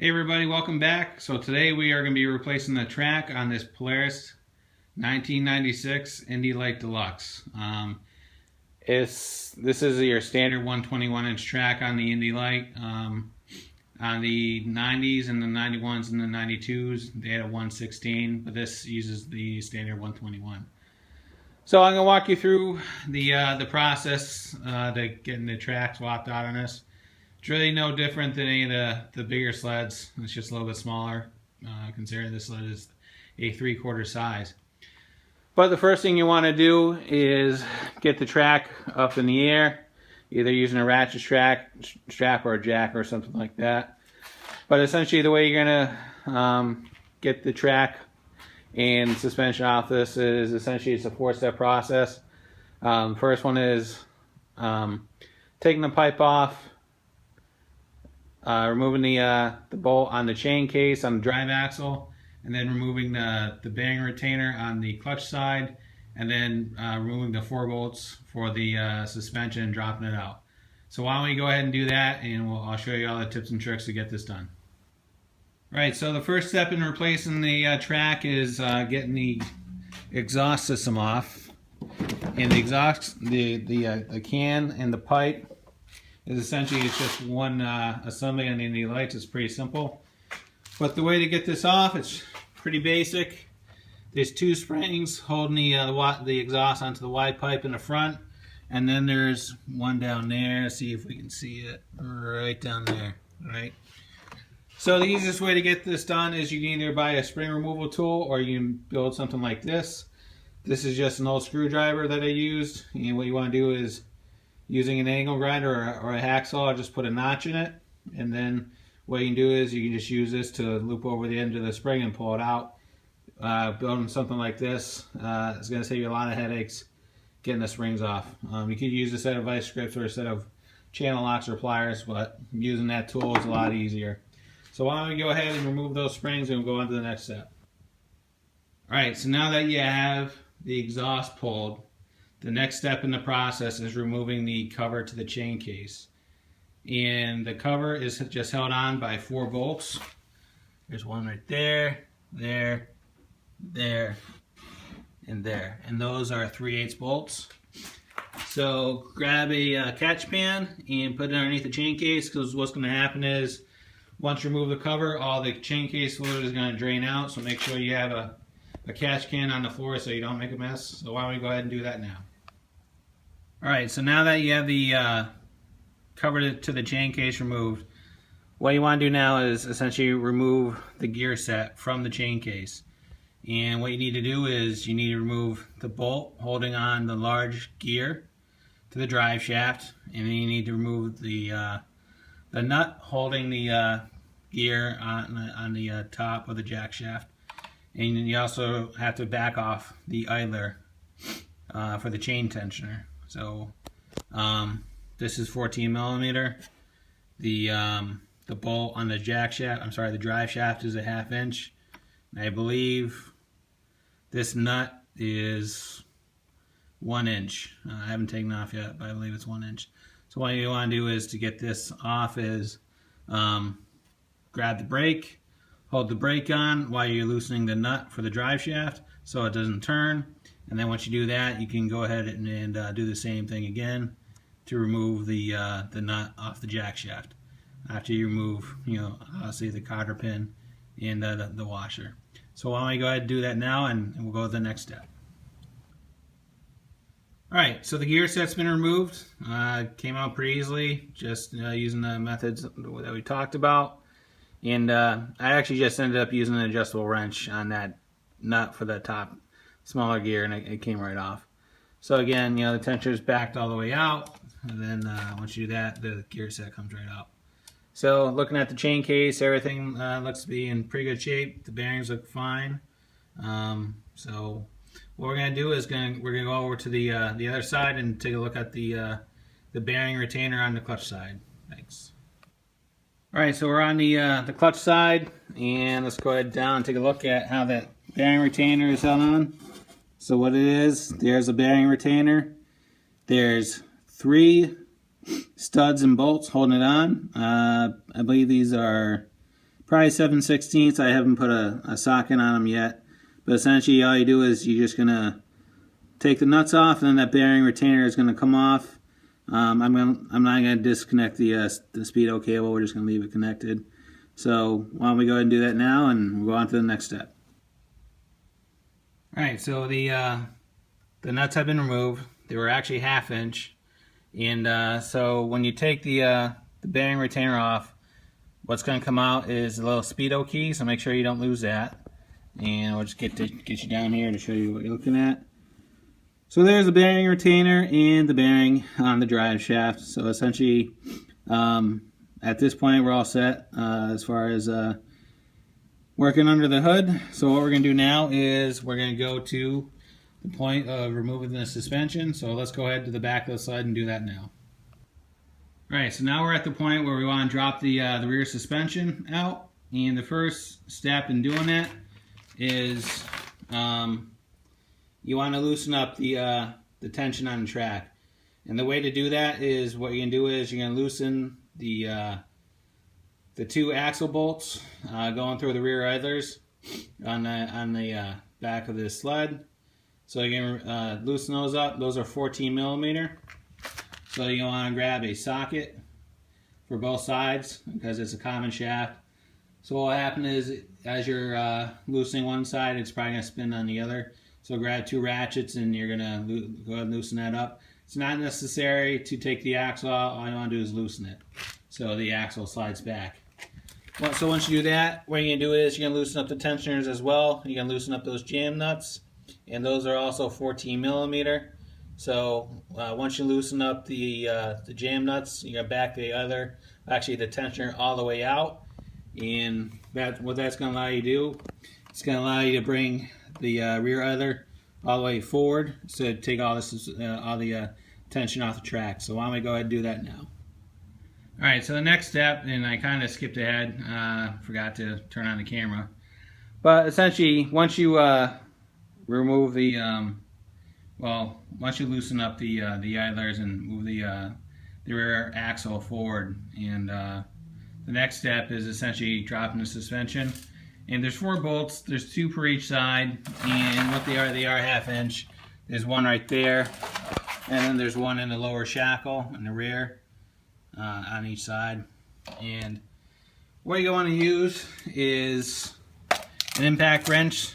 Hey everybody, welcome back. So today we are going to be replacing the track on this Polaris 1996 Indy Lite Deluxe. This is your standard 121-inch track on the Indy Lite. On the 90s and the 91s and the 92s, they had a 116, but this uses the standard 121. So I'm going to walk you through the process to getting the track swapped out on this. It's really no different than any of the bigger sleds. It's just a little bit smaller, considering this sled is a 3/4 size. But the first thing you want to do is get the track up in the air, either using a ratchet strap or a jack or something like that. But essentially the way you're going to get the track and suspension off this is essentially it's a 4-step process. First one is taking the pipe off, removing the bolt on the chain case on the drive axle, and then removing the bearing retainer on the clutch side, and then removing the 4 bolts for the suspension and dropping it out. So why don't we go ahead and do that, and I'll show you all the tips and tricks to get this done. Alright, so the first step in replacing the track is getting the exhaust system off. And the exhaust, the can and the pipe is essentially it's just one assembly on the Indy Lights. It's pretty simple. But the way to get this off, it's pretty basic. There's 2 springs holding the exhaust onto the wide pipe in the front, and then there's one down there. See if we can see it right down there. Right. So the easiest way to get this done is you can either buy a spring removal tool or you can build something like this. This is just an old screwdriver that I used, and what you want to do is using an angle grinder or a hacksaw, just put a notch in it, and then what you can do is you can just use this to loop over the end of the spring and pull it out. Building something like this is going to save you a lot of headaches getting the springs off. You could use a set of vice grips or a set of channel locks or pliers, but using that tool is a lot easier. So why don't we go ahead and remove those springs and we'll go on to the next step. Alright, so now that you have the exhaust pulled, the next step in the process is removing the cover to the chain case. And the cover is just held on by 4 bolts. There's one right there, there, there, and there. And those are 3/8 bolts. So grab a catch pan and put it underneath the chain case, because what's going to happen is once you remove the cover, all the chain case fluid is going to drain out. So make sure you have a catch can on the floor so you don't make a mess. So why don't we go ahead and do that now. Alright, so now that you have the cover to the chain case removed, what you want to do now is essentially remove the gear set from the chain case. And what you need to do is you need to remove the bolt holding on the large gear to the drive shaft, and then you need to remove the nut holding the gear on the top of the jack shaft. And you also have to back off the idler for the chain tensioner. So this is 14 millimeter. The bolt on the jack shaft, I'm sorry, the drive shaft is a 1/2 inch. And I believe this nut is 1 inch. I haven't taken it off yet, but I believe it's 1 inch. So what you want to do is to get this off is grab the brake, hold the brake on while you're loosening the nut for the drive shaft so it doesn't turn. And then once you do that, you can go ahead and do the same thing again to remove the nut off the jack shaft. After you remove, obviously the cotter pin and the washer. So why don't we go ahead and do that now, and we'll go to the next step. Alright, so the gear set's been removed. Came out pretty easily, just using the methods that we talked about. And I actually just ended up using an adjustable wrench on that nut for the top smaller gear, and it came right off. So again, the tensioner is backed all the way out, and then once you do that, the gear set comes right out. So looking at the chain case, everything looks to be in pretty good shape. The bearings look fine. So what we're going to do is we're going to go over to the other side and take a look at the bearing retainer on the clutch side. Thanks. Alright, so we're on the clutch side, and let's go ahead down and take a look at how that bearing retainer is held on. So what it is, there's a bearing retainer. There's 3 studs and bolts holding it on. I believe these are probably 7/16. I haven't put a socket on them yet. But essentially all you do is you're just going to take the nuts off, and then that bearing retainer is going to come off. I'm not going to disconnect the speedo cable. We're just going to leave it connected. So why don't we go ahead and do that now, and we'll go on to the next step. Alright, so the nuts have been removed. They were actually 1/2 inch. And so when you take the bearing retainer off, what's going to come out is a little speedo key, so make sure you don't lose that. And we'll just get you down here to show you what you're looking at. So there's the bearing retainer and the bearing on the drive shaft. So essentially, at this point, we're all set as far as working under the hood. So what we're going to do now is we're going to go to the point of removing the suspension. So let's go ahead to the back of the sled and do that now. Alright, so now we're at the point where we want to drop the rear suspension out. And the first step in doing that is you want to loosen up the tension on the track. And the way to do that is what you're going to do is you're going to loosen the 2 axle bolts going through the rear idlers on the back of this sled. So you're going to loosen those up. Those are 14mm. So you want to grab a socket for both sides because it's a common shaft. So what will happen is as you're loosening one side, it's probably going to spin on the other. So grab 2 ratchets and you're going to go ahead and loosen that up. It's not necessary to take the axle out. All you want to do is loosen it so the axle slides back. So once you do that, what you're going to do is you're going to loosen up the tensioners as well. You're going to loosen up those jam nuts, and those are also 14mm. So once you loosen up the jam nuts, you're going to back the tensioner all the way out. And what that's going to allow you to do, it's going to allow you to bring the rear idler all the way forward, so to take all the tension off the track. So why don't we go ahead and do that now. Alright, so the next step, and I kind of skipped ahead, forgot to turn on the camera. But essentially, once you remove the, once you loosen up the idlers and move the rear axle forward, and the next step is essentially dropping the suspension. And there's 4 bolts, there's 2 per each side, and what they are 1/2 inch. There's one right there, and then there's one in the lower shackle in the rear on each side. And what you want to use is an impact wrench,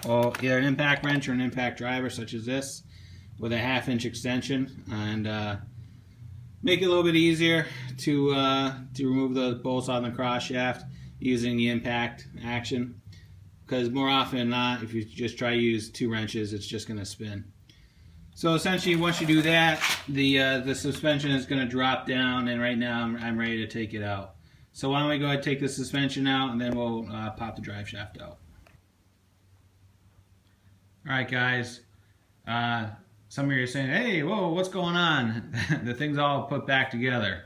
or either an impact wrench or an impact driver such as this, with a 1/2 inch extension, and make it a little bit easier to remove the bolts on the cross shaft using the impact action, because more often than not, if you just try to use 2 wrenches, it's just going to spin. So essentially, once you do that, the suspension is going to drop down, and right now I'm ready to take it out. So why don't we go ahead and take the suspension out, and then we'll pop the drive shaft out. Alright guys, some of you are saying, hey, whoa, what's going on? The thing's all put back together.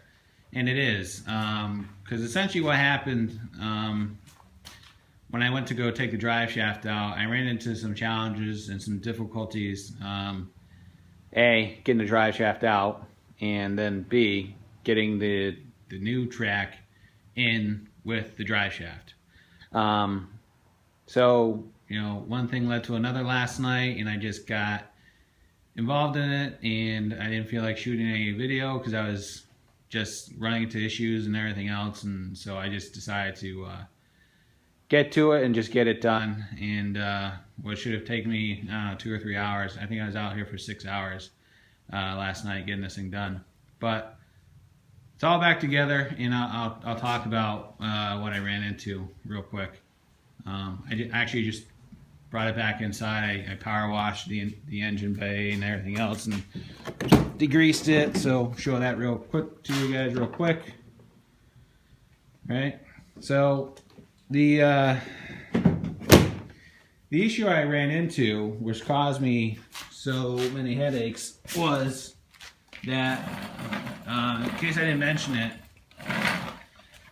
And it is, because essentially what happened when I went to go take the drive shaft out, I ran into some challenges and some difficulties. A, getting the drive shaft out, and then B, getting the new track in with the drive shaft. So, you know, one thing led to another last night, and I just got involved in it, and I didn't feel like shooting any video because I was just running into issues and everything else, and so I just decided to get to it and just get it done. And what should have taken me 2 or 3 hours, I think I was out here for 6 hours last night getting this thing done. But it's all back together, and I'll talk about what I ran into real quick. I actually just brought it back inside. I power washed the engine bay and everything else, and degreased it. So show that real quick to you guys real quick. Right. So the issue I ran into, which caused me so many headaches, was that in case I didn't mention it,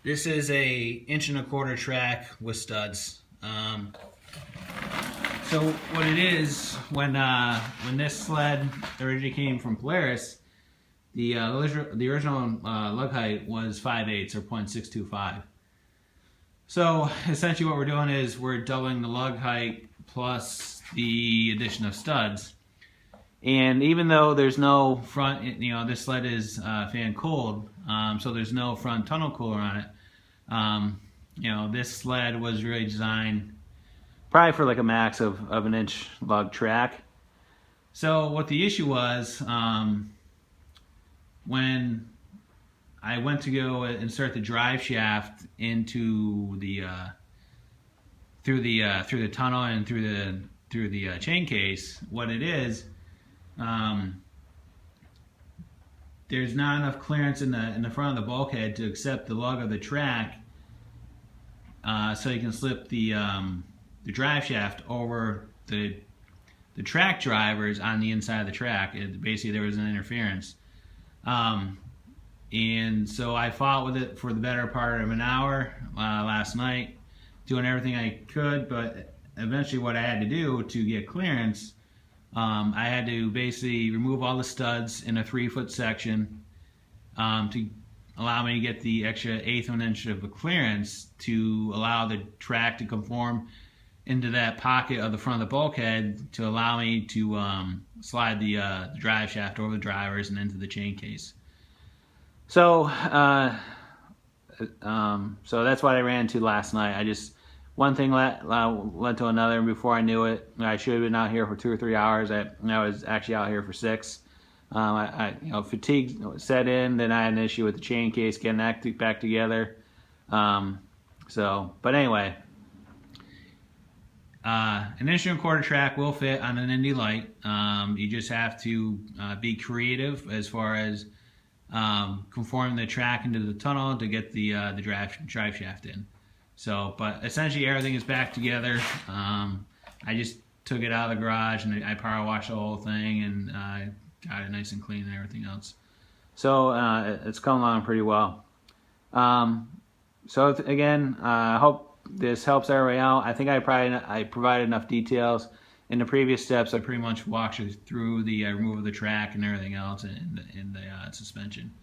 this is a 1.25" track with studs. So what it is, when this sled originally came from Polaris, the original lug height was 5/8 or 0.625. So essentially what we're doing is we're doubling the lug height plus the addition of studs. And even though there's no front, this sled is fan cooled, so there's no front tunnel cooler on it. This sled was really designed probably for like a max of an inch lug track. So what the issue was, when I went to go insert the drive shaft into the through the tunnel and through the chain case, what it is, there's not enough clearance in the front of the bulkhead to accept the lug of the track, so you can slip the drive shaft over the track drivers on the inside of the track. Basically, there was an interference. And so I fought with it for the better part of an hour last night, doing everything I could, but eventually what I had to do to get clearance, I had to basically remove all the studs in a 3-foot section to allow me to get the extra 1/8 of an inch of a clearance to allow the track to conform into that pocket of the front of the bulkhead to allow me to slide the drive shaft over the drivers and into the chain case. So, so that's what I ran into last night. One thing led to another, and before I knew it, I should have been out here for 2 or 3 hours. I was actually out here for 6. Fatigue set in. Then I had an issue with the chain case getting that back together. But anyway, an 1.25" track will fit on an Indy Lite. You just have to be creative as far as conforming the track into the tunnel to get the drive shaft in. So, but essentially everything is back together. I just took it out of the garage and I power washed the whole thing and got it nice and clean and everything else. So it's coming along pretty well. So again, I hope this helps everybody out. I think I provided enough details. In the previous steps, I pretty much walked you through the removal of the track and everything else in the suspension.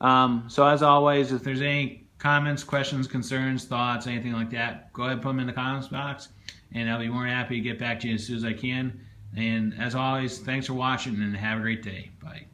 So as always, if there's any comments, questions, concerns, thoughts, anything like that, go ahead and put them in the comments box, and I'll be more than happy to get back to you as soon as I can. And as always, thanks for watching and have a great day. Bye.